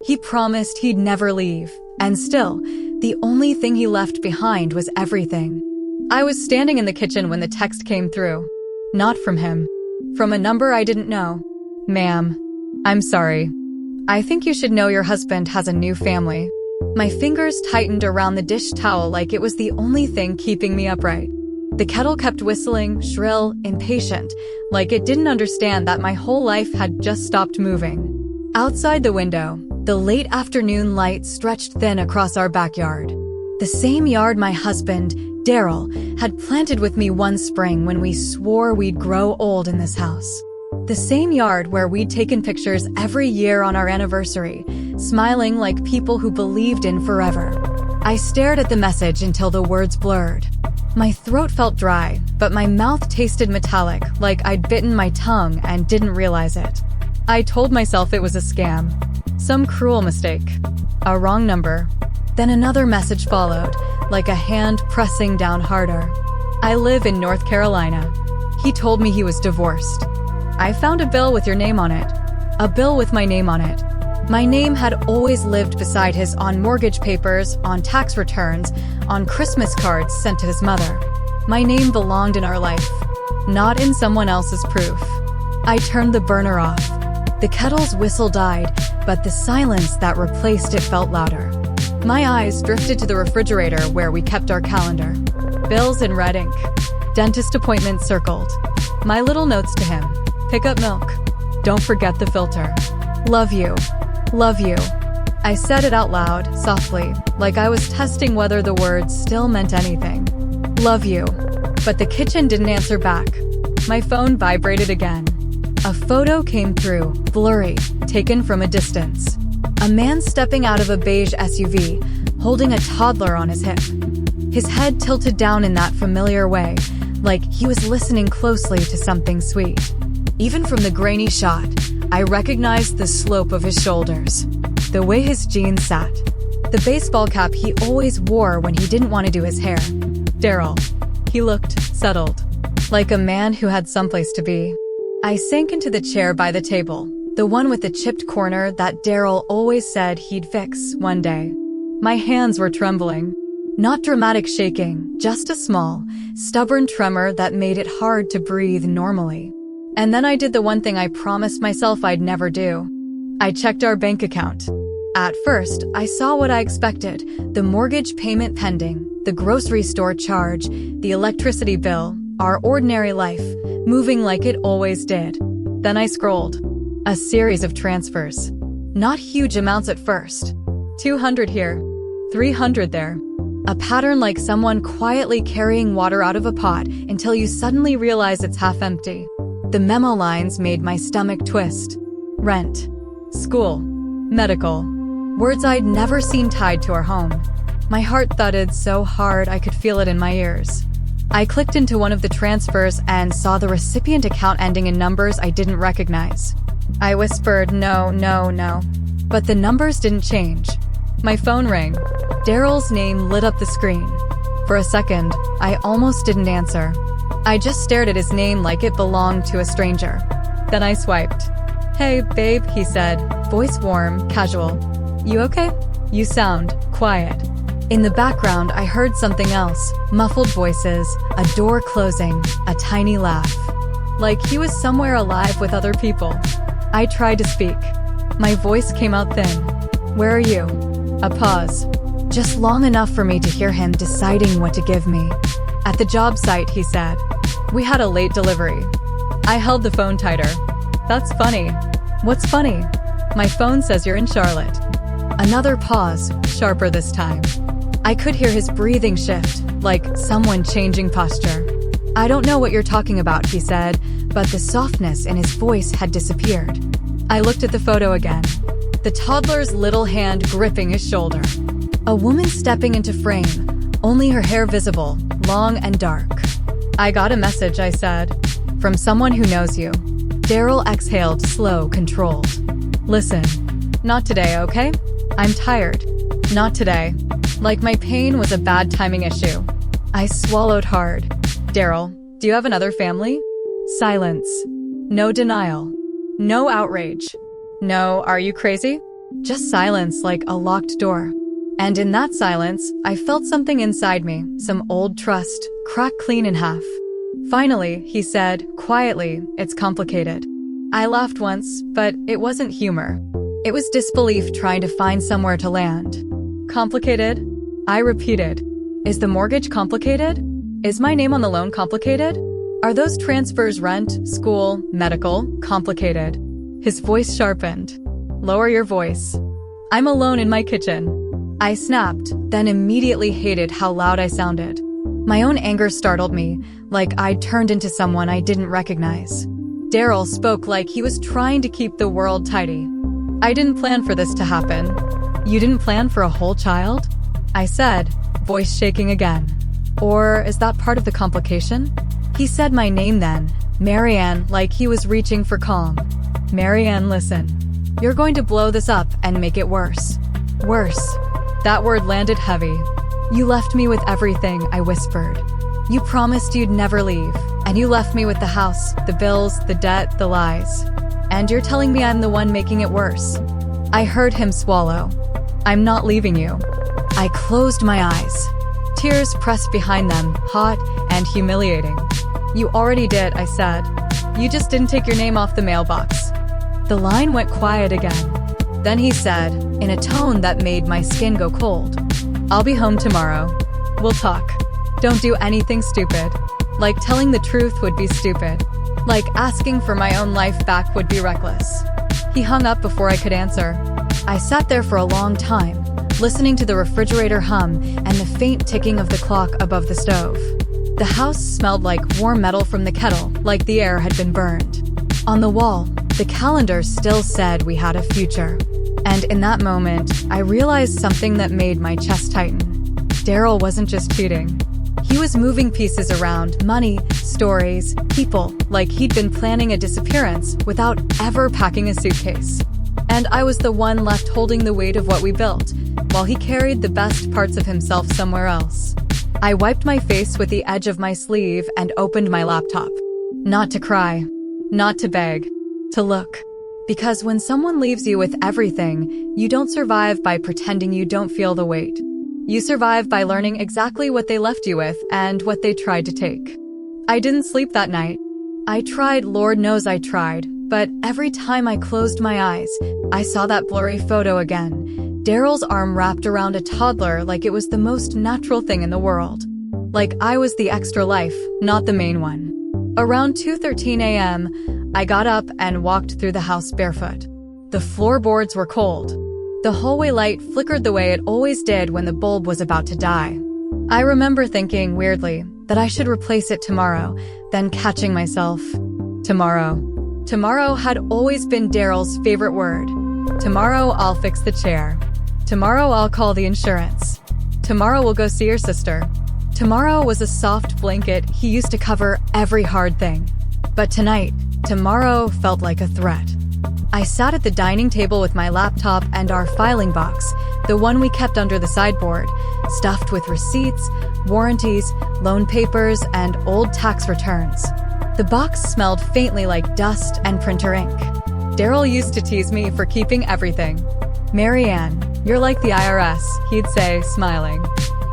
He promised he'd never leave, and still, the only thing he left behind was everything. I was standing in the kitchen when the text came through. Not from him. From a number I didn't know. "Ma'am, I'm sorry. I think you should know your husband has a new family." My fingers tightened around the dish towel like it was the only thing keeping me upright. The kettle kept whistling, shrill, impatient, like it didn't understand that my whole life had just stopped moving. Outside the window, the late afternoon light stretched thin across our backyard. The same yard my husband, Daryl, had planted with me one spring when we swore we'd grow old in this house. The same yard where we'd taken pictures every year on our anniversary, smiling like people who believed in forever. I stared at the message until the words blurred. My throat felt dry, but my mouth tasted metallic, like I'd bitten my tongue and didn't realize it. I told myself it was a scam. Some cruel mistake. A wrong number. Then another message followed, like a hand pressing down harder. "I live in North Carolina." He told me he was divorced. "I found a bill with your name on it." A bill with my name on it. My name had always lived beside his on mortgage papers, on tax returns, on Christmas cards sent to his mother. My name belonged in our life, not in someone else's proof. I turned the burner off. The kettle's whistle died, but the silence that replaced it felt louder. My eyes drifted to the refrigerator where we kept our calendar. Bills in red ink. Dentist appointment circled. My little notes to him. "Pick up milk. Don't forget the filter. Love you. Love you." I said it out loud, softly, like I was testing whether the words still meant anything. "Love you." But the kitchen didn't answer back. My phone vibrated again. A photo came through, blurry, taken from a distance. A man stepping out of a beige SUV, holding a toddler on his hip. His head tilted down in that familiar way, like he was listening closely to something sweet. Even from the grainy shot, I recognized the slope of his shoulders, the way his jeans sat, the baseball cap he always wore when he didn't want to do his hair. Daryl. He looked settled, like a man who had someplace to be. I sank into the chair by the table, the one with the chipped corner that Daryl always said he'd fix one day. My hands were trembling. Not dramatic shaking, just a small, stubborn tremor that made it hard to breathe normally. And then I did the one thing I promised myself I'd never do. I checked our bank account. At first, I saw what I expected, the mortgage payment pending, the grocery store charge, the electricity bill, our ordinary life, moving like it always did. Then I scrolled. A series of transfers. Not huge amounts at first. 200 here, 300 there. A pattern like someone quietly carrying water out of a pot until you suddenly realize it's half empty. The memo lines made my stomach twist. Rent. School. Medical. Words I'd never seen tied to our home. My heart thudded so hard I could feel it in my ears. I clicked into one of the transfers and saw the recipient account ending in numbers I didn't recognize. I whispered, "No, no, no." But the numbers didn't change. My phone rang. Daryl's name lit up the screen. For a second, I almost didn't answer. I just stared at his name like it belonged to a stranger. Then I swiped. "Hey, babe," he said, voice warm, casual. "You okay? You sound quiet." In the background, I heard something else, muffled voices, a door closing, a tiny laugh. Like he was somewhere alive with other people. I tried to speak. My voice came out thin. "Where are you?" A pause. Just long enough for me to hear him deciding what to give me. "At the job site," he said. "We had a late delivery." I held the phone tighter. "That's funny." "What's funny?" "My phone says you're in Charlotte." Another pause, sharper this time. I could hear his breathing shift, like someone changing posture. "I don't know what you're talking about," he said, but the softness in his voice had disappeared. I looked at the photo again. The toddler's little hand gripping his shoulder. A woman stepping into frame, only her hair visible, long and dark. "I got a message," I said. "From someone who knows you." Daryl exhaled, slow, controlled. "Listen, not today, okay? I'm tired. Not today." Like my pain was a bad timing issue. I swallowed hard. "Daryl, do you have another family?" Silence. No denial. No outrage. No, "Are you crazy?" Just silence, like a locked door. And in that silence, I felt something inside me, some old trust, cracked clean in half. Finally, he said, quietly, "It's complicated." I laughed once, but it wasn't humor. It was disbelief trying to find somewhere to land. Complicated? I repeated. Is the mortgage complicated? Is my name on the loan complicated? Are those transfers, rent, school, medical, complicated? His voice sharpened. Lower your voice. I'm alone in my kitchen. I snapped, then immediately hated how loud I sounded. My own anger startled me, like I'd turned into someone I didn't recognize. Daryl spoke like he was trying to keep the world tidy. "I didn't plan for this to happen." "You didn't plan for a whole child?" I said, voice shaking again. "Or is that part of the complication?" He said my name then, Marianne, like he was reaching for calm. "Marianne, listen. You're going to blow this up and make it worse." Worse. That word landed heavy. "You left me with everything," I whispered. "You promised you'd never leave, and you left me with the house, the bills, the debt, the lies. And you're telling me I'm the one making it worse." I heard him swallow. "I'm not leaving you." I closed my eyes. Tears pressed behind them, hot and humiliating. "You already did," I said. "You just didn't take your name off the mailbox." The line went quiet again. Then he said, in a tone that made my skin go cold, "I'll be home tomorrow. We'll talk. Don't do anything stupid. Like telling the truth would be stupid. Like asking for my own life back would be reckless." He hung up before I could answer. I sat there for a long time, listening to the refrigerator hum and the faint ticking of the clock above the stove. The house smelled like warm metal from the kettle, like the air had been burned. On the wall, the calendar still said we had a future. And in that moment, I realized something that made my chest tighten. Daryl wasn't just cheating. He was moving pieces around, money, stories, people, like he'd been planning a disappearance without ever packing a suitcase. And I was the one left holding the weight of what we built, while he carried the best parts of himself somewhere else. I wiped my face with the edge of my sleeve and opened my laptop. Not to cry, not to beg, to look. Because when someone leaves you with everything, you don't survive by pretending you don't feel the weight. You survive by learning exactly what they left you with and what they tried to take. I didn't sleep that night. I tried, Lord knows I tried, but every time I closed my eyes, I saw that blurry photo again. Daryl's arm wrapped around a toddler like it was the most natural thing in the world. Like I was the extra life, not the main one. Around 2:13 a.m., I got up and walked through the house barefoot. The floorboards were cold. The hallway light flickered the way it always did when the bulb was about to die. I remember thinking, weirdly, that I should replace it tomorrow, then catching myself. Tomorrow. Tomorrow had always been Daryl's favorite word. Tomorrow I'll fix the chair. Tomorrow I'll call the insurance. Tomorrow we'll go see your sister. Tomorrow was a soft blanket he used to cover every hard thing. But tonight, tomorrow felt like a threat. I sat at the dining table with my laptop and our filing box, the one we kept under the sideboard, stuffed with receipts, warranties, loan papers, and old tax returns. The box smelled faintly like dust and printer ink. Daryl used to tease me for keeping everything. "Marianne, you're like the IRS," he'd say, smiling.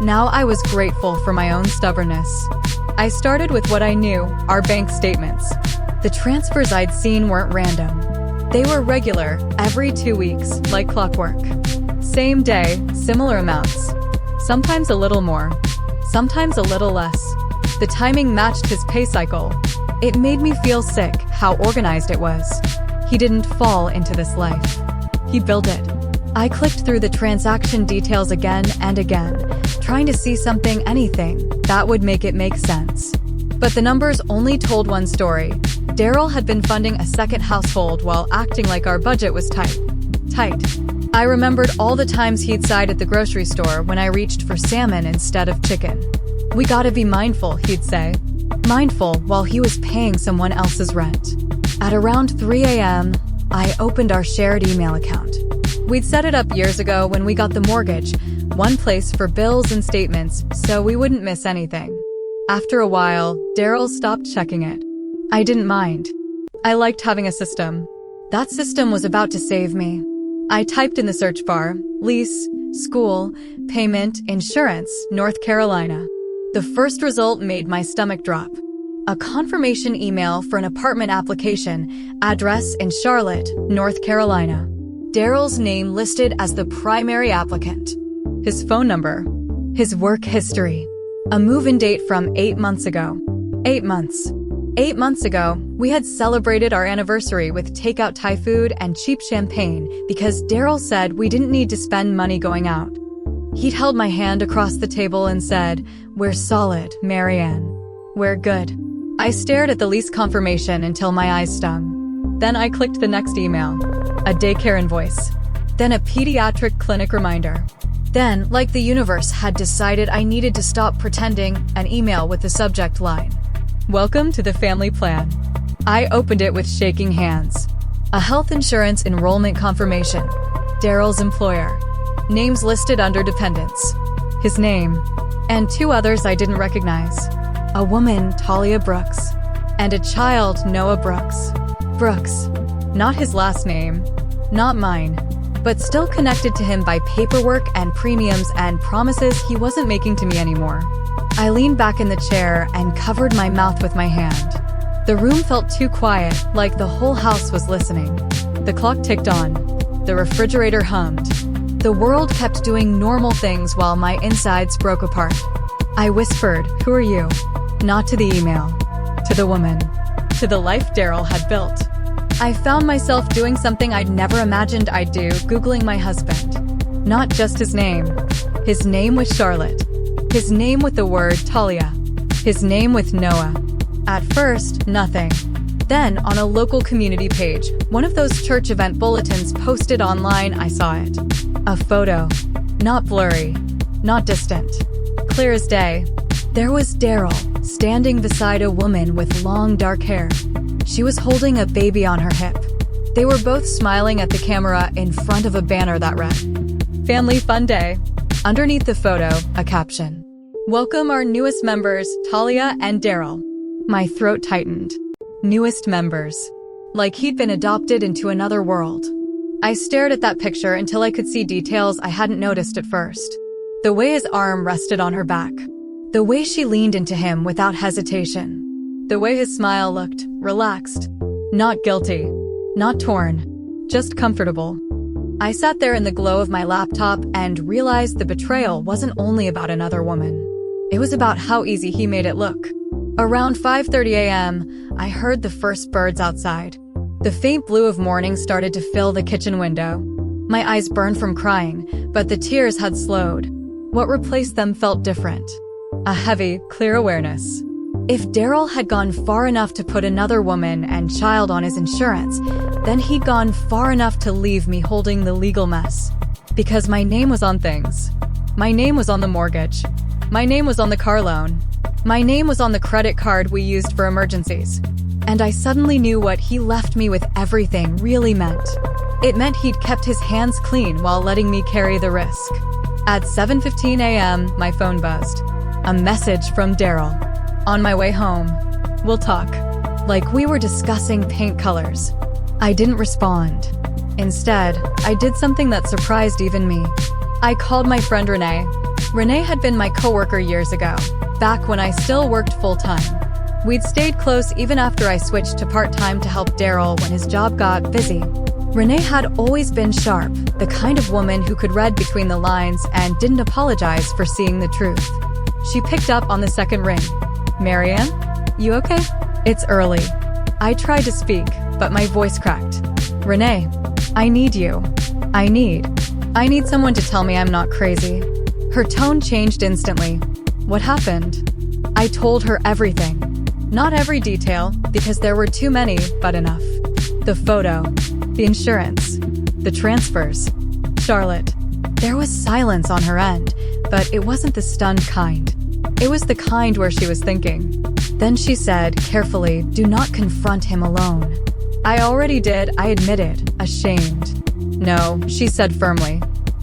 Now I was grateful for my own stubbornness. I started with what I knew, our bank statements. The transfers I'd seen weren't random. They were regular, every 2 weeks, like clockwork. Same day, similar amounts. Sometimes a little more, sometimes a little less. The timing matched his pay cycle. It made me feel sick how organized it was. He didn't fall into this life. He built it. I clicked through the transaction details again and again, trying to see something, anything, that would make it make sense. But the numbers only told one story. Daryl had been funding a second household while acting like our budget was tight. I remembered all the times he'd sighed at the grocery store when I reached for salmon instead of chicken. "We gotta be mindful," he'd say. Mindful while he was paying someone else's rent. At around 3 a.m., I opened our shared email account. We'd set it up years ago when we got the mortgage, one place for bills and statements, so we wouldn't miss anything. After a while, Daryl stopped checking it. I didn't mind. I liked having a system. That system was about to save me. I typed in the search bar, lease, school, payment, insurance, North Carolina. The first result made my stomach drop. A confirmation email for an apartment application, address in Charlotte, North Carolina. Daryl's name listed as the primary applicant. His phone number. His work history. A move-in date from 8 months ago. 8 months. 8 months ago, we had celebrated our anniversary with takeout Thai food and cheap champagne because Daryl said we didn't need to spend money going out. He'd held my hand across the table and said, "We're solid, Marianne. We're good." I stared at the lease confirmation until my eyes stung. Then I clicked the next email. A daycare invoice. Then a pediatric clinic reminder. Then, like the universe had decided I needed to stop pretending, an email with the subject line. Welcome to the family plan. I opened it with shaking hands. A health insurance enrollment confirmation. Daryl's employer. Names listed under dependents. His name. And 2 others I didn't recognize. A woman, Talia Brooks. And a child, Noah Brooks. Brooks. Not his last name. Not mine. But still connected to him by paperwork and premiums and promises he wasn't making to me anymore. I leaned back in the chair and covered my mouth with my hand. The room felt too quiet, like the whole house was listening. The clock ticked on. The refrigerator hummed. The world kept doing normal things while my insides broke apart. I whispered, "Who are you?" Not to the email. To the woman. To the life Daryl had built. I found myself doing something I'd never imagined I'd do, Googling my husband. Not just his name. His name was Charlotte. His name with the word Talia. His name with Noah. At first, nothing. Then, on a local community page, one of those church event bulletins posted online, I saw it. A photo. Not blurry. Not distant. Clear as day. There was Daryl, standing beside a woman with long dark hair. She was holding a baby on her hip. They were both smiling at the camera in front of a banner that read, "Family Fun Day." Underneath the photo, a caption. "Welcome our newest members, Talia and Daryl." My throat tightened. Newest members. Like he'd been adopted into another world. I stared at that picture until I could see details I hadn't noticed at first. The way his arm rested on her back. The way she leaned into him without hesitation. The way his smile looked relaxed. Not guilty. Not torn. Just comfortable. I sat there in the glow of my laptop and realized the betrayal wasn't only about another woman. It was about how easy he made it look. Around 5:30 a.m., I heard the first birds outside. The faint blue of morning started to fill the kitchen window. My eyes burned from crying, but the tears had slowed. What replaced them felt different. A heavy, clear awareness. If Daryl had gone far enough to put another woman and child on his insurance, then he'd gone far enough to leave me holding the legal mess. Because my name was on things. My name was on the mortgage. My name was on the car loan. My name was on the credit card we used for emergencies. And I suddenly knew what he left me with everything really meant. It meant he'd kept his hands clean while letting me carry the risk. At 7:15 a.m., my phone buzzed. A message from Daryl. On my way home. We'll talk. Like we were discussing paint colors. I didn't respond. Instead, I did something that surprised even me. I called my friend Renee. Renee had been my coworker years ago, back when I still worked full-time. We'd stayed close even after I switched to part-time to help Daryl when his job got busy. Renee had always been sharp, the kind of woman who could read between the lines and didn't apologize for seeing the truth. She picked up on the second ring. "Marianne? You okay?" "It's early." I tried to speak, but my voice cracked. "Renee, I need you. I need someone to tell me I'm not crazy." Her tone changed instantly. "What happened?" I told her everything. Not every detail, because there were too many, but enough. The photo. The insurance. The transfers. Charlotte. There was silence on her end, but it wasn't the stunned kind. It was the kind where she was thinking. Then she said, carefully, "Do not confront him alone." I already did, I admitted, ashamed. "No," she said firmly.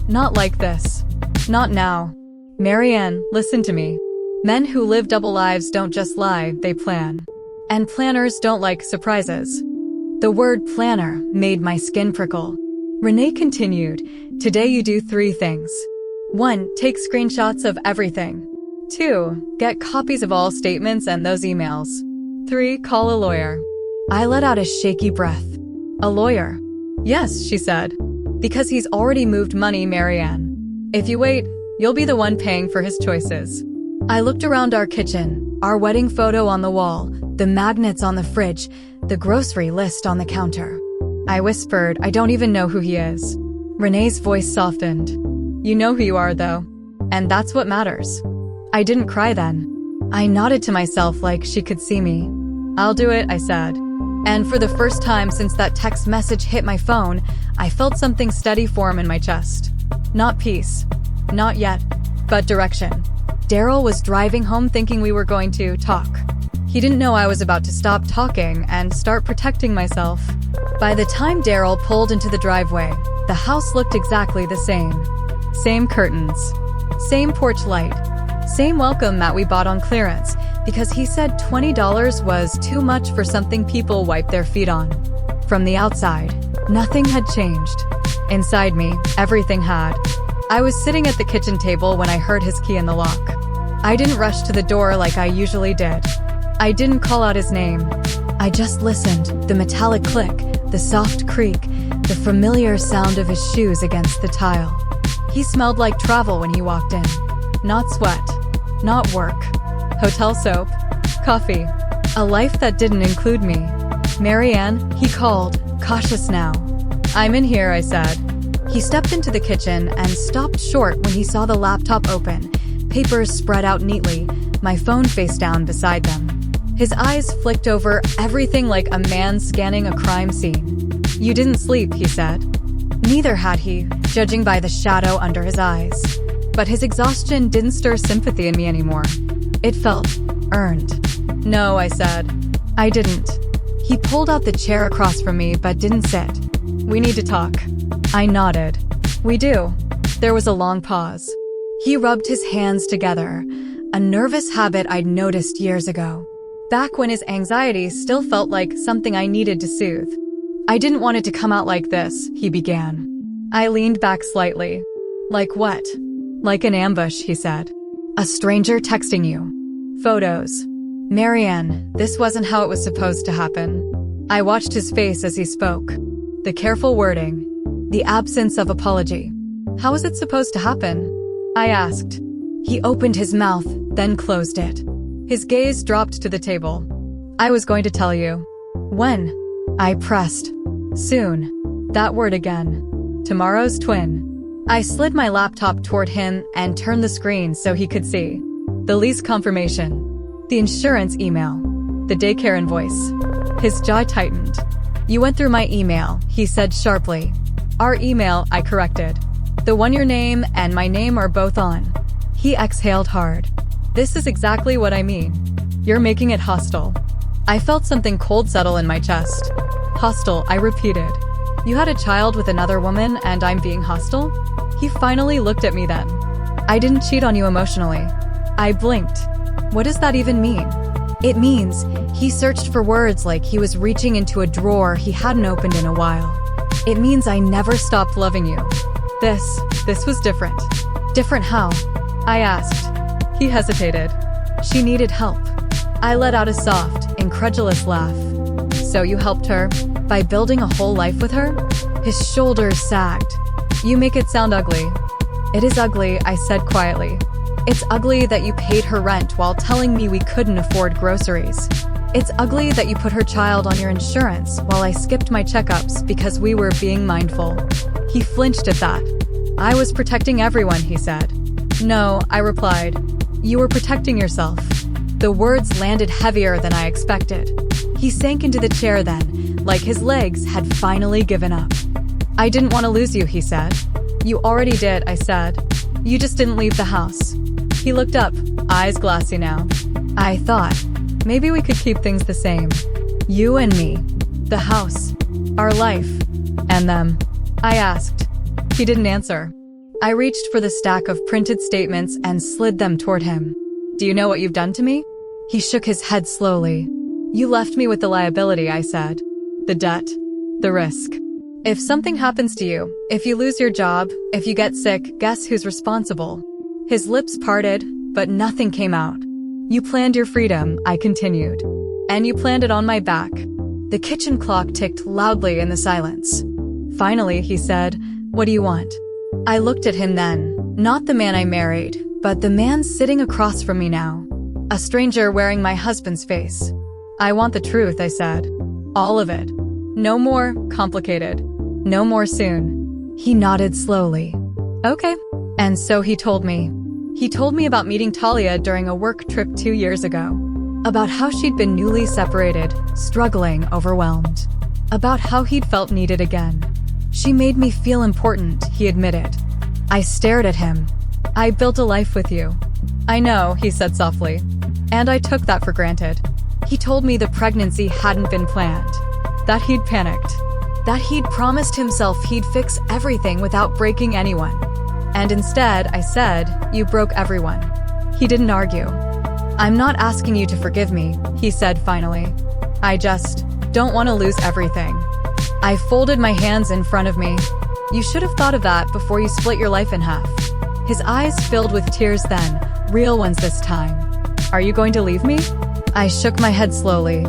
"Not like this. Not now. Marianne, listen to me. Men who live double lives don't just lie, they plan. And planners don't like surprises." The word planner made my skin prickle. Renee continued, "Today you do 3 things. 1. Take screenshots of everything. 2. Get copies of all statements and those emails. 3. Call a lawyer." I let out a shaky breath. "A lawyer?" "Yes," she said. "Because he's already moved money, Marianne. If you wait, you'll be the one paying for his choices." I looked around our kitchen, our wedding photo on the wall, the magnets on the fridge, the grocery list on the counter. I whispered, "I don't even know who he is." Renee's voice softened. "You know who you are, though. And that's what matters." I didn't cry then. I nodded to myself like she could see me. "I'll do it," I said. And for the first time since that text message hit my phone, I felt something steady form in my chest. Not peace. Not yet. But direction. Daryl was driving home thinking we were going to talk. He didn't know I was about to stop talking and start protecting myself. By the time Daryl pulled into the driveway, the house looked exactly the same. Same curtains. Same porch light. Same welcome mat we bought on clearance because he said $20 was too much for something people wipe their feet on. From the outside, nothing had changed. Inside me, everything had. I was sitting at the kitchen table when I heard his key in the lock. I didn't rush to the door like I usually did. I didn't call out his name. I just listened, the metallic click, the soft creak, the familiar sound of his shoes against the tile. He smelled like travel when he walked in. Not sweat, not work, hotel soap, coffee, a life that didn't include me. "Marianne," he called, cautious now. "I'm in here," I said. He stepped into the kitchen and stopped short when he saw the laptop open, papers spread out neatly, my phone face down beside them. His eyes flicked over everything like a man scanning a crime scene. "You didn't sleep," he said. Neither had he, judging by the shadow under his eyes. But his exhaustion didn't stir sympathy in me anymore. It felt earned. "No," I said. "I didn't." He pulled out the chair across from me but didn't sit. "We need to talk." I nodded. "We do." There was a long pause. He rubbed his hands together, a nervous habit I'd noticed years ago. Back when his anxiety still felt like something I needed to soothe. "I didn't want it to come out like this," he began. I leaned back slightly. "Like what?" "Like an ambush," he said. "A stranger texting you. Photos." "Marianne, this wasn't how it was supposed to happen." I watched his face as he spoke. The careful wording. The absence of apology. "How was it supposed to happen?" I asked. He opened his mouth, then closed it. His gaze dropped to the table. "I was going to tell you." "When?" I pressed. "Soon." That word again. "Tomorrow's twin." I slid my laptop toward him and turned the screen so he could see. The lease confirmation. The insurance email. The daycare invoice. His jaw tightened. "You went through my email," he said sharply. "Our email," I corrected. "The one your name and my name are both on." He exhaled hard. "This is exactly what I mean. You're making it hostile." I felt something cold settle in my chest. "Hostile," I repeated. "You had a child with another woman and I'm being hostile?" He finally looked at me then. "I didn't cheat on you emotionally." I blinked. What does that even mean? It means he searched for words like he was reaching into a drawer he hadn't opened in a while. It means I never stopped loving you. This was different. Different how? I asked. He hesitated. She needed help. I let out a soft, incredulous laugh. "So you helped her? By building a whole life with her?" His shoulders sagged. "You make it sound ugly." "It is ugly," I said quietly. "It's ugly that you paid her rent while telling me we couldn't afford groceries. It's ugly that you put her child on your insurance while I skipped my checkups because we were being mindful." He flinched at that. "I was protecting everyone," he said. "No," I replied. "You were protecting yourself." The words landed heavier than I expected. He sank into the chair then, like his legs had finally given up. "I didn't want to lose you," he said. "You already did," I said. "You just didn't leave the house." He looked up, eyes glassy now. I thought, maybe we could keep things the same. You and me. The house. Our life. And them. I asked. He didn't answer. I reached for the stack of printed statements and slid them toward him. "Do you know what you've done to me?" He shook his head slowly. "You left me with the liability," I said. "The debt. The risk. If something happens to you, if you lose your job, if you get sick, guess who's responsible? His lips parted, but nothing came out. You planned your freedom, I continued. And you planned it on my back. The kitchen clock ticked loudly in the silence. Finally, he said, "What do you want?" I looked at him then, not the man I married, but the man sitting across from me now. A stranger wearing my husband's face. "I want the truth," I said. "All of it. No more complicated. No more soon." He nodded slowly. "Okay." And so he told me. He told me about meeting Talia during a work trip 2 years ago. About how she'd been newly separated, struggling, overwhelmed. About how he'd felt needed again. "She made me feel important," he admitted. I stared at him. "I built a life with you." "I know," he said softly. And I took that for granted. He told me the pregnancy hadn't been planned. That he'd panicked. That he'd promised himself he'd fix everything without breaking anyone. And instead, I said, "You broke everyone." He didn't argue. "I'm not asking you to forgive me," he said finally. "I just don't want to lose everything." I folded my hands in front of me. "You should have thought of that before you split your life in half." His eyes filled with tears then, real ones this time. "Are you going to leave me?" I shook my head slowly.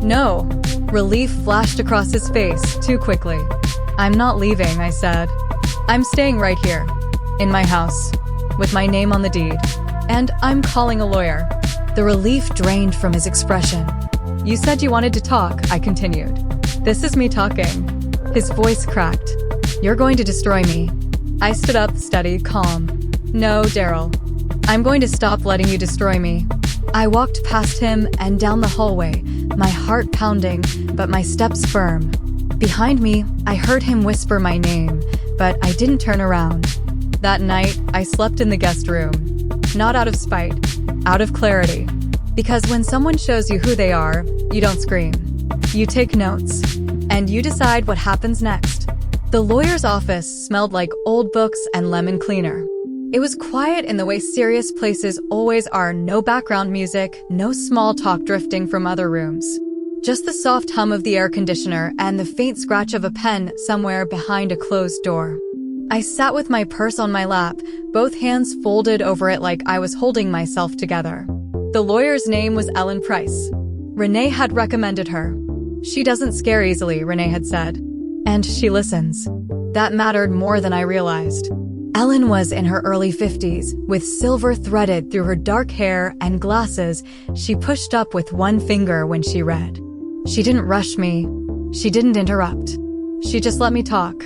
"No." Relief flashed across his face too quickly. "I'm not leaving," I said. "I'm staying right here, in my house, with my name on the deed. And I'm calling a lawyer." The relief drained from his expression. "You said you wanted to talk," I continued. "This is me talking." His voice cracked. "You're going to destroy me." I stood up, steady, calm. "No, Daryl. I'm going to stop letting you destroy me." I walked past him and down the hallway, my heart pounding, but my steps firm. Behind me, I heard him whisper my name, but I didn't turn around. That night, I slept in the guest room. Not out of spite, out of clarity. Because when someone shows you who they are, you don't scream. You take notes, and you decide what happens next. The lawyer's office smelled like old books and lemon cleaner. It was quiet in the way serious places always are. No background music, no small talk drifting from other rooms. Just the soft hum of the air conditioner and the faint scratch of a pen somewhere behind a closed door. I sat with my purse on my lap, both hands folded over it like I was holding myself together. The lawyer's name was Ellen Price. Renee had recommended her. "She doesn't scare easily," Renee had said. "And she listens." That mattered more than I realized. Ellen was in her early 50s, with silver threaded through her dark hair and glasses she pushed up with one finger when she read. She didn't rush me. She didn't interrupt. She just let me talk.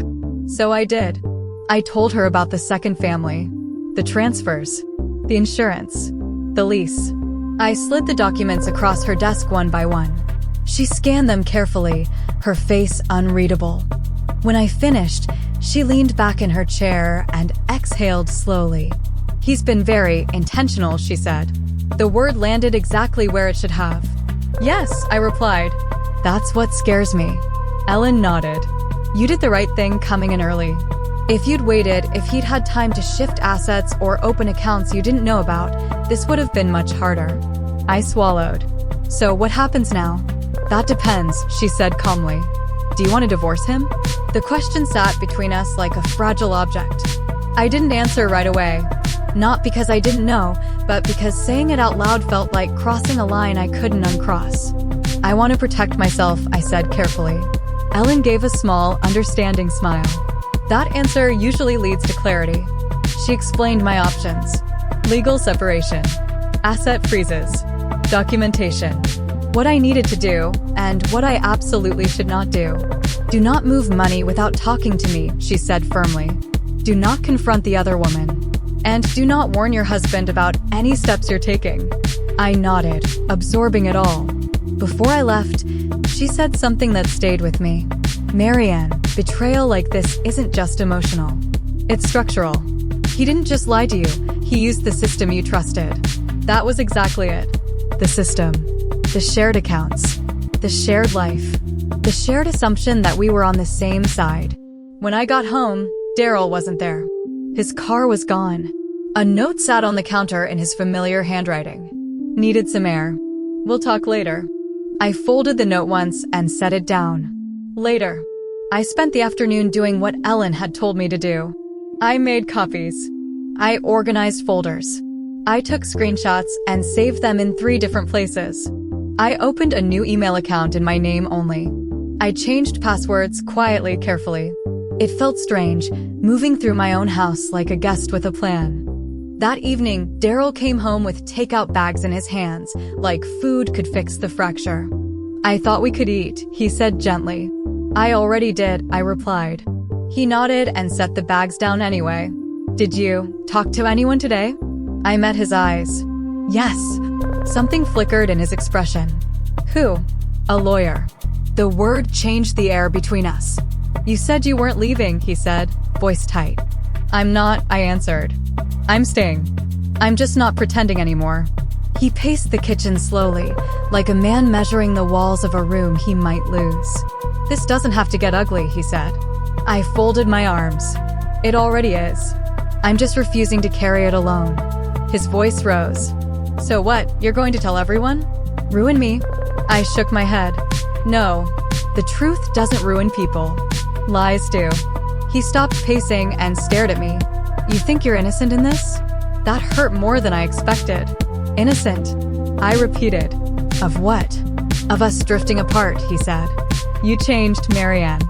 So I did. I told her about the second family, the transfers, the insurance, the lease. I slid the documents across her desk one by one. She scanned them carefully, her face unreadable. When I finished, she leaned back in her chair and exhaled slowly. "He's been very intentional," she said. The word landed exactly where it should have. "Yes," I replied. "That's what scares me." Ellen nodded. "You did the right thing coming in early. If you'd waited, if he'd had time to shift assets or open accounts you didn't know about, this would have been much harder." I swallowed. "So what happens now?" "That depends," she said calmly. "Do you want to divorce him?" The question sat between us like a fragile object. I didn't answer right away. Not because I didn't know, but because saying it out loud felt like crossing a line I couldn't uncross. "I want to protect myself," I said carefully. Ellen gave a small, understanding smile. That answer usually leads to clarity. She explained my options. Legal separation, asset freezes, documentation. What I needed to do, and what I absolutely should not do. "Do not move money without talking to me," she said firmly. "Do not confront the other woman. And do not warn your husband about any steps you're taking." I nodded, absorbing it all. Before I left, she said something that stayed with me. "Marianne, betrayal like this isn't just emotional. It's structural. He didn't just lie to you, he used the system you trusted." That was exactly it. The system. The shared accounts. The shared life. The shared assumption that we were on the same side. When I got home, Daryl wasn't there. His car was gone. A note sat on the counter in his familiar handwriting. "Needed some air. We'll talk later." I folded the note once and set it down. Later. I spent the afternoon doing what Ellen had told me to do. I made copies. I organized folders. I took screenshots and saved them in 3 different places. I opened a new email account in my name only. I changed passwords quietly, carefully. It felt strange, moving through my own house like a guest with a plan. That evening, Daryl came home with takeout bags in his hands, like food could fix the fracture. I thought we could eat, he said gently. I already did, I replied. He nodded and set the bags down anyway. Did you talk to anyone today? I met his eyes. Yes. Something flickered in his expression. Who? A lawyer. The word changed the air between us. You said you weren't leaving, he said, voice tight. I'm not, I answered. I'm staying. I'm just not pretending anymore. He paced the kitchen slowly, like a man measuring the walls of a room he might lose. This doesn't have to get ugly, he said. I folded my arms. It already is. I'm just refusing to carry it alone. His voice rose. So what, you're going to tell everyone? Ruin me? I shook my head. No, the truth doesn't ruin people. Lies do. He stopped pacing and stared at me. You think you're innocent in this? That hurt more than I expected. Innocent? I repeated. Of what? Of us drifting apart, he said. You changed, Marianne.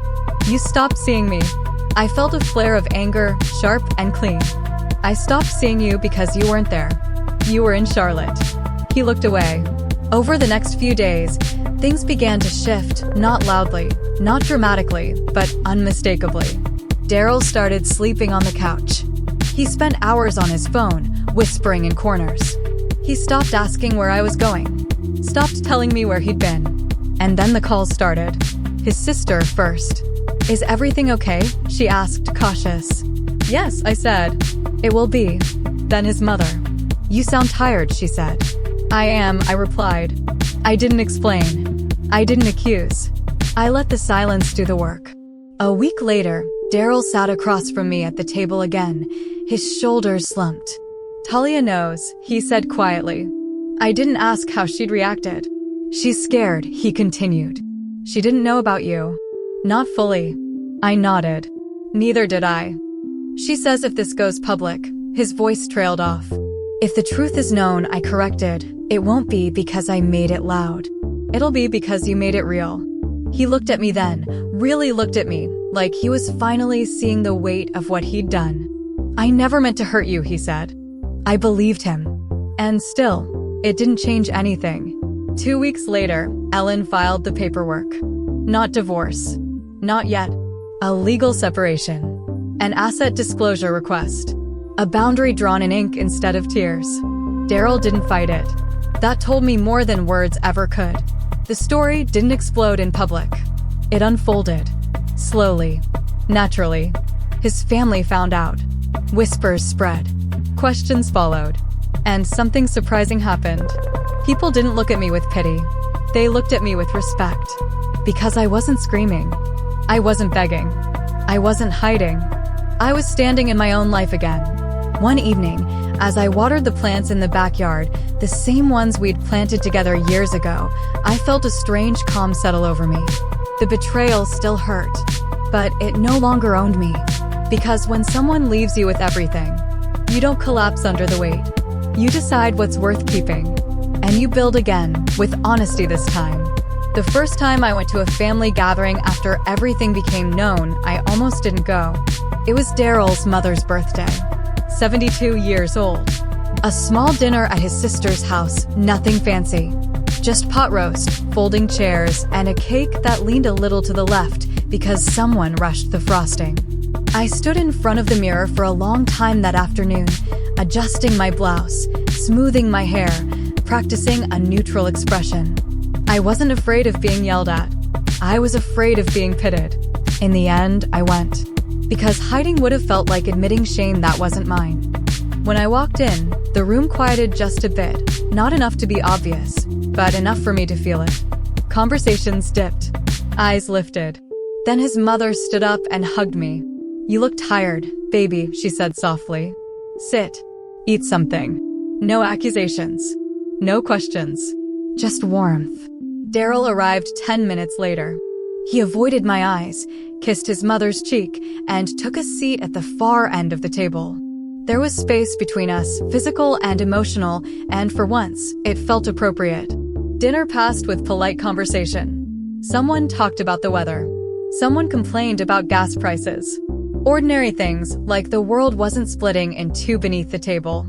You stopped seeing me. I felt a flare of anger, sharp and clean. I stopped seeing you because you weren't there. You were in Charlotte. He looked away. Over the next few days, things began to shift, not loudly, not dramatically, but unmistakably. Daryl started sleeping on the couch. He spent hours on his phone, whispering in corners. He stopped asking where I was going, stopped telling me where he'd been. And then the calls started. His sister first. Is everything okay? She asked, cautious. Yes, I said. It will be. Then his mother. You sound tired, she said. I am, I replied. I didn't explain. I didn't accuse. I let the silence do the work. A week later, Daryl sat across from me at the table again, his shoulders slumped. Talia knows, he said quietly. I didn't ask how she'd reacted. She's scared, he continued. She didn't know about you. Not fully. I nodded. Neither did I. She says if this goes public, his voice trailed off. If the truth is known, I corrected, it won't be because I made it loud. It'll be because you made it real. He looked at me then, really looked at me, like he was finally seeing the weight of what he'd done. I never meant to hurt you, he said. I believed him. And still, it didn't change anything. 2 weeks later, Ellen filed the paperwork. Not divorce. Not yet. A legal separation. An asset disclosure request. A boundary drawn in ink instead of tears. Daryl didn't fight it. That told me more than words ever could. The story didn't explode in public. It unfolded. Slowly. Naturally. His family found out. Whispers spread. Questions followed. And something surprising happened. People didn't look at me with pity. They looked at me with respect. Because I wasn't screaming. I wasn't begging. I wasn't hiding. I was standing in my own life again. One evening, as I watered the plants in the backyard, the same ones we'd planted together years ago, I felt a strange calm settle over me. The betrayal still hurt, but it no longer owned me. Because when someone leaves you with everything, you don't collapse under the weight. You decide what's worth keeping. And you build again, with honesty this time. The first time I went to a family gathering after everything became known, I almost didn't go. It was Daryl's mother's birthday. 72 years old. A small dinner at his sister's house, nothing fancy. Just pot roast, folding chairs, and a cake that leaned a little to the left because someone rushed the frosting. I stood in front of the mirror for a long time that afternoon, adjusting my blouse, smoothing my hair, practicing a neutral expression. I wasn't afraid of being yelled at. I was afraid of being pitted. In the end, I went. Because hiding would have felt like admitting shame that wasn't mine. When I walked in, the room quieted just a bit, not enough to be obvious, but enough for me to feel it. Conversations dipped. Eyes lifted. Then his mother stood up and hugged me. You look tired, baby, she said softly. Sit. Eat something. No accusations. No questions. Just warmth. Daryl arrived 10 minutes later. He avoided my eyes, kissed his mother's cheek, and took a seat at the far end of the table. There was space between us, physical and emotional, and for once, it felt appropriate. Dinner passed with polite conversation. Someone talked about the weather. Someone complained about gas prices. Ordinary things, like the world wasn't splitting in two beneath the table.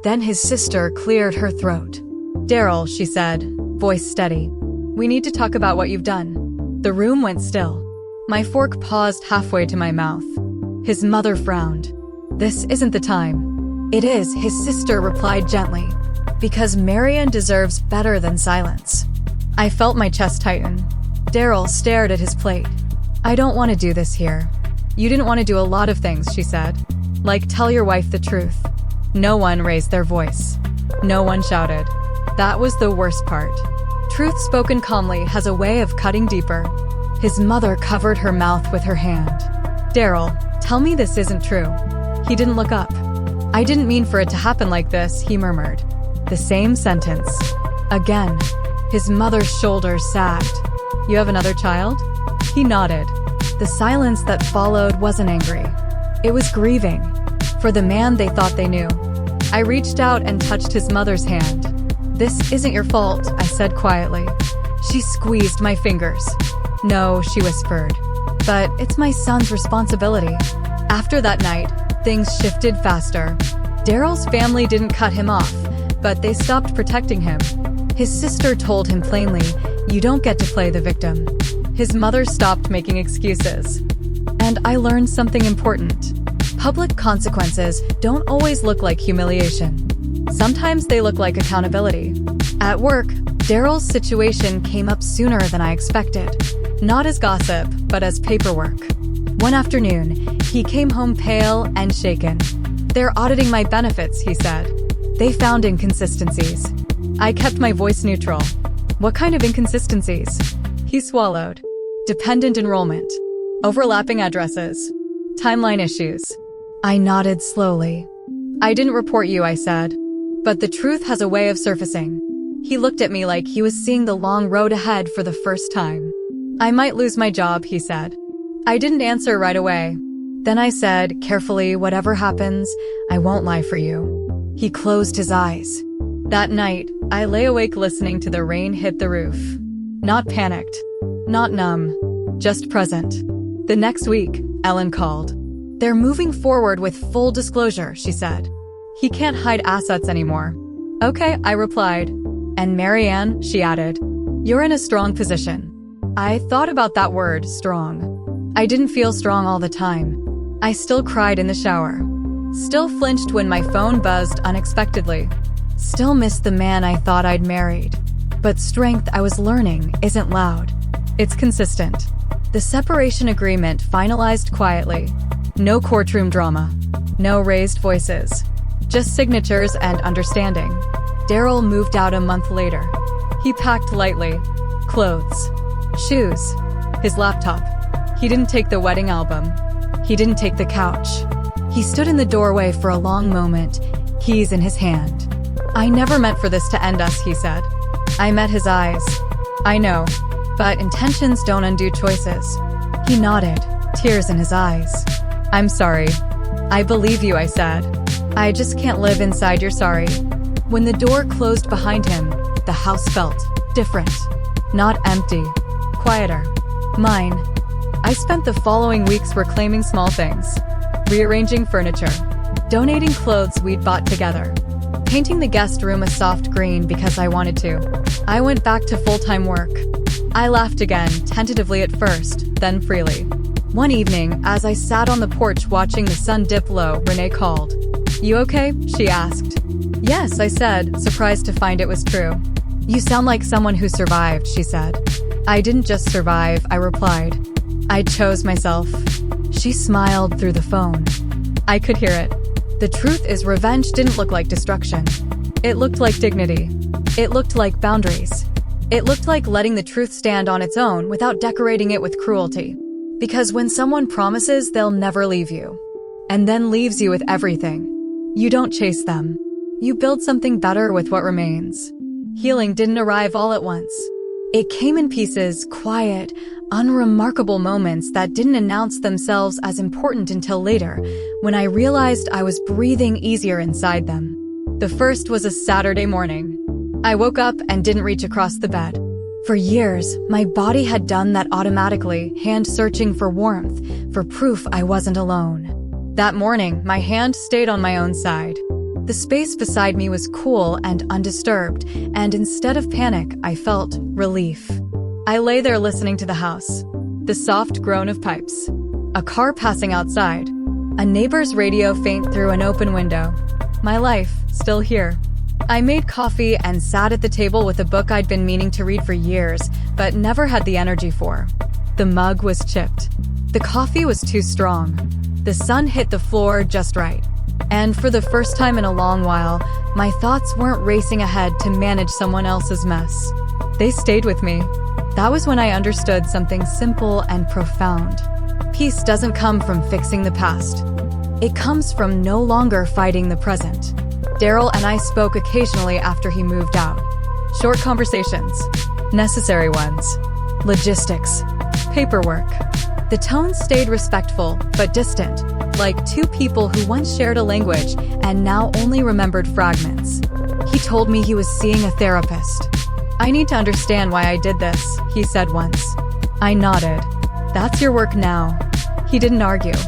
Then his sister cleared her throat. "Daryl," she said, voice steady. "We need to talk about what you've done." The room went still. My fork paused halfway to my mouth. His mother frowned. "This isn't the time." "It is," his sister replied gently. "Because Marian deserves better than silence." I felt my chest tighten. Daryl stared at his plate. "I don't want to do this here." "You didn't want to do a lot of things," she said. "Like tell your wife the truth." No one raised their voice. No one shouted. That was the worst part. Truth spoken calmly has a way of cutting deeper. His mother covered her mouth with her hand. "Daryl, tell me this isn't true." He didn't look up. "I didn't mean for it to happen like this," he murmured. The same sentence. Again. His mother's shoulders sagged. "You have another child?" He nodded. The silence that followed wasn't angry. It was grieving. For the man they thought they knew. I reached out and touched his mother's hand. "This isn't your fault," I said quietly. She squeezed my fingers. "No," she whispered. "But it's my son's responsibility." After that night, things shifted faster. Daryl's family didn't cut him off, but they stopped protecting him. His sister told him plainly, "You don't get to play the victim." His mother stopped making excuses. And I learned something important. Public consequences don't always look like humiliation. Sometimes they look like accountability. At work, Daryl's situation came up sooner than I expected. Not as gossip, but as paperwork. One afternoon, he came home pale and shaken. "They're auditing my benefits," he said. "They found inconsistencies." I kept my voice neutral. "What kind of inconsistencies?" He swallowed. "Dependent enrollment. Overlapping addresses. Timeline issues." I nodded slowly. "I didn't report you," I said. "But the truth has a way of surfacing." He looked at me like he was seeing the long road ahead for the first time. "I might lose my job," he said. I didn't answer right away. Then I said, carefully, "Whatever happens, I won't lie for you." He closed his eyes. That night, I lay awake listening to the rain hit the roof. Not panicked. Not numb. Just present. The next week, Ellen called. "They're moving forward with full disclosure," she said. "He can't hide assets anymore." "Okay," I replied. "And Marianne," she added, "you're in a strong position." I thought about that word, strong. I didn't feel strong all the time. I still cried in the shower. Still flinched when my phone buzzed unexpectedly. Still missed the man I thought I'd married. But strength, I was learning, isn't loud. It's consistent. The separation agreement finalized quietly. No courtroom drama. No raised voices. Just signatures and understanding. Daryl moved out a month later. He packed lightly. Clothes. Shoes. His laptop. He didn't take the wedding album. He didn't take the couch. He stood in the doorway for a long moment, keys in his hand. "I never meant for this to end us," he said. I met his eyes. "I know, but intentions don't undo choices." He nodded, tears in his eyes. "I'm sorry." "I believe you," I said. "I just can't live inside your sorry." When the door closed behind him, the house felt different. Not empty. Quieter. Mine. I spent the following weeks reclaiming small things. Rearranging furniture. Donating clothes we'd bought together. Painting the guest room a soft green because I wanted to. I went back to full-time work. I laughed again, tentatively at first, then freely. One evening, as I sat on the porch watching the sun dip low, Renee called. "You okay?" she asked. "Yes," I said, surprised to find it was true. "You sound like someone who survived," she said. "I didn't just survive," I replied. "I chose myself." She smiled through the phone. I could hear it. The truth is, revenge didn't look like destruction. It looked like dignity. It looked like boundaries. It looked like letting the truth stand on its own without decorating it with cruelty. Because when someone promises they'll never leave you, and then leaves you with everything, you don't chase them. You build something better with what remains. Healing didn't arrive all at once. It came in pieces, quiet, unremarkable moments that didn't announce themselves as important until later, when I realized I was breathing easier inside them. The first was a Saturday morning. I woke up and didn't reach across the bed. For years, my body had done that automatically, hand-searching for warmth, for proof I wasn't alone. That morning, my hand stayed on my own side. The space beside me was cool and undisturbed, and instead of panic, I felt relief. I lay there listening to the house. The soft groan of pipes. A car passing outside. A neighbor's radio faint through an open window. My life, still here. I made coffee and sat at the table with a book I'd been meaning to read for years, but never had the energy for. The mug was chipped. The coffee was too strong. The sun hit the floor just right. And for the first time in a long while, my thoughts weren't racing ahead to manage someone else's mess. They stayed with me. That was when I understood something simple and profound. Peace doesn't come from fixing the past. It comes from no longer fighting the present. Daryl and I spoke occasionally after he moved out. Short conversations. Necessary ones. Logistics. Paperwork. The tone stayed respectful, but distant, like two people who once shared a language and now only remembered fragments. He told me he was seeing a therapist. "I need to understand why I did this," he said once. I nodded. "That's your work now." He didn't argue.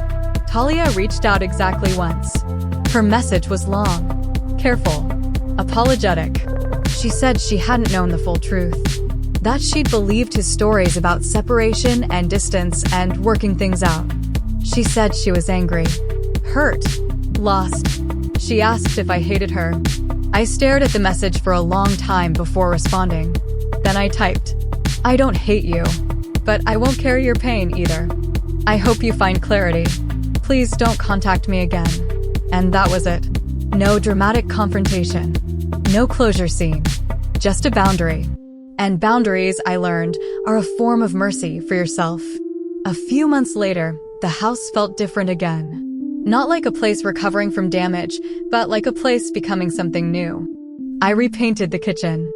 Talia reached out exactly once. Her message was long. Careful. Apologetic. She said she hadn't known the full truth. That she'd believed his stories about separation and distance and working things out. She said she was angry. Hurt. Lost. She asked if I hated her. I stared at the message for a long time before responding. Then I typed, "I don't hate you, but I won't carry your pain either. I hope you find clarity. Please don't contact me again." And that was it. No dramatic confrontation. No closure scene. Just a boundary. And boundaries, I learned, are a form of mercy for yourself. A few months later, the house felt different again. Not like a place recovering from damage, but like a place becoming something new. I repainted the kitchen.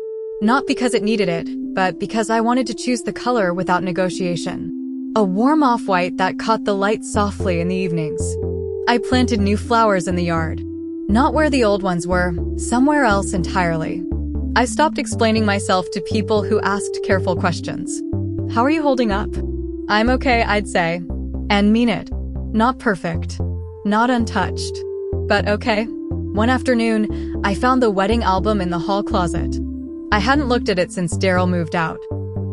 Not because it needed it, but because I wanted to choose the color without negotiation. A warm off-white that caught the light softly in the evenings. I planted new flowers in the yard. Not where the old ones were, somewhere else entirely. I stopped explaining myself to people who asked careful questions. "How are you holding up?" "I'm okay," I'd say. And mean it. Not perfect. Not untouched. But okay. One afternoon, I found the wedding album in the hall closet. I hadn't looked at it since Daryl moved out.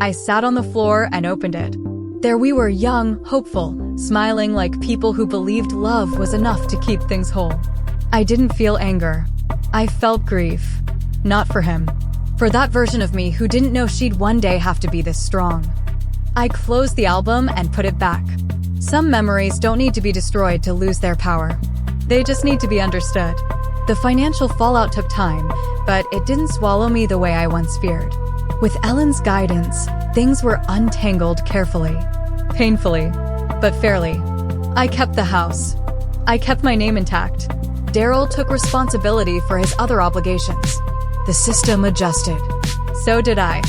I sat on the floor and opened it. There we were, young, hopeful, smiling like people who believed love was enough to keep things whole. I didn't feel anger. I felt grief. Not for him. For that version of me who didn't know she'd one day have to be this strong. I closed the album and put it back. Some memories don't need to be destroyed to lose their power. They just need to be understood. The financial fallout took time, but it didn't swallow me the way I once feared. With Ellen's guidance, things were untangled carefully. Painfully, but fairly. I kept the house. I kept my name intact. Daryl took responsibility for his other obligations. The system adjusted. So did I.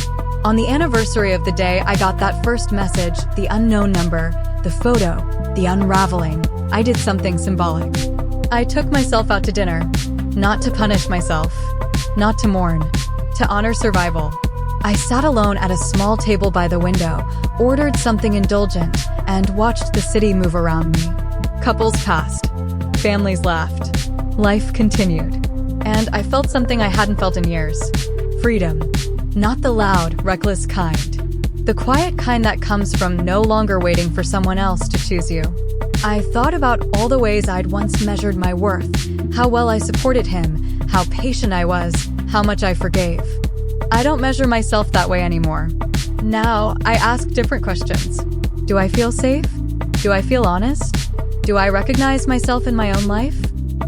On the anniversary of the day I got that first message, the unknown number, the photo, the unraveling, I did something symbolic. I took myself out to dinner. Not to punish myself. Not to mourn. To honor survival. I sat alone at a small table by the window, ordered something indulgent, and watched the city move around me. Couples passed. Families laughed. Life continued. And I felt something I hadn't felt in years. Freedom. Not the loud, reckless kind. The quiet kind that comes from no longer waiting for someone else to choose you. I thought about all the ways I'd once measured my worth, how well I supported him, how patient I was, how much I forgave. I don't measure myself that way anymore. Now, I ask different questions. Do I feel safe? Do I feel honest? Do I recognize myself in my own life?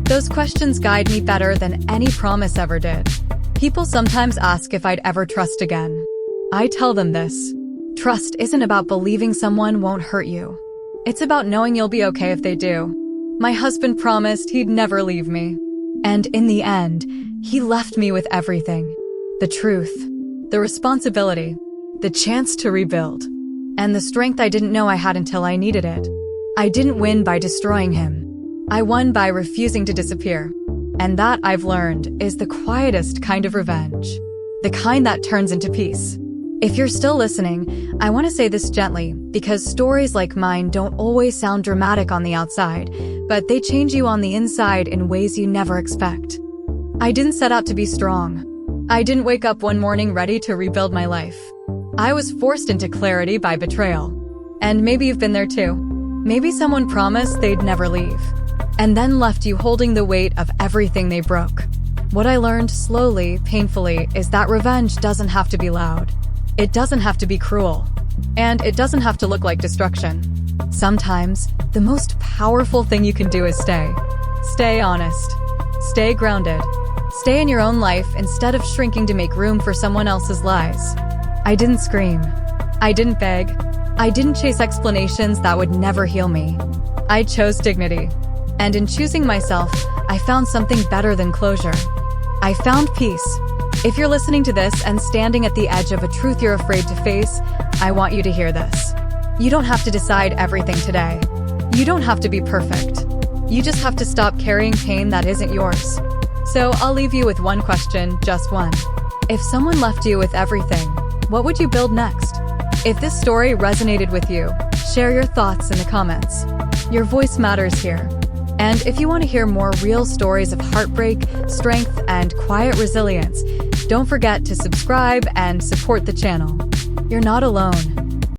Those questions guide me better than any promise ever did. People sometimes ask if I'd ever trust again. I tell them this. Trust isn't about believing someone won't hurt you. It's about knowing you'll be okay if they do. My husband promised he'd never leave me. And in the end, he left me with everything. The truth, the responsibility, the chance to rebuild. and the strength I didn't know I had until I needed it. I didn't win by destroying him. I won by refusing to disappear. And that, I've learned, is the quietest kind of revenge. The kind that turns into peace. If you're still listening, I want to say this gently, because stories like mine don't always sound dramatic on the outside, but they change you on the inside in ways you never expect. I didn't set out to be strong. I didn't wake up one morning ready to rebuild my life. I was forced into clarity by betrayal. And maybe you've been there too. Maybe someone promised they'd never leave, and then left you holding the weight of everything they broke. What I learned slowly, painfully, is that revenge doesn't have to be loud. It doesn't have to be cruel. And it doesn't have to look like destruction. Sometimes, the most powerful thing you can do is stay. Stay honest. Stay grounded. Stay in your own life instead of shrinking to make room for someone else's lies. I didn't scream. I didn't beg. I didn't chase explanations that would never heal me. I chose dignity. And in choosing myself, I found something better than closure. I found peace. If you're listening to this and standing at the edge of a truth you're afraid to face, I want you to hear this. You don't have to decide everything today. You don't have to be perfect. You just have to stop carrying pain that isn't yours. So I'll leave you with one question, just one. If someone left you with everything, what would you build next? If this story resonated with you, share your thoughts in the comments. Your voice matters here. And if you want to hear more real stories of heartbreak, strength, and quiet resilience, don't forget to subscribe and support the channel. You're not alone.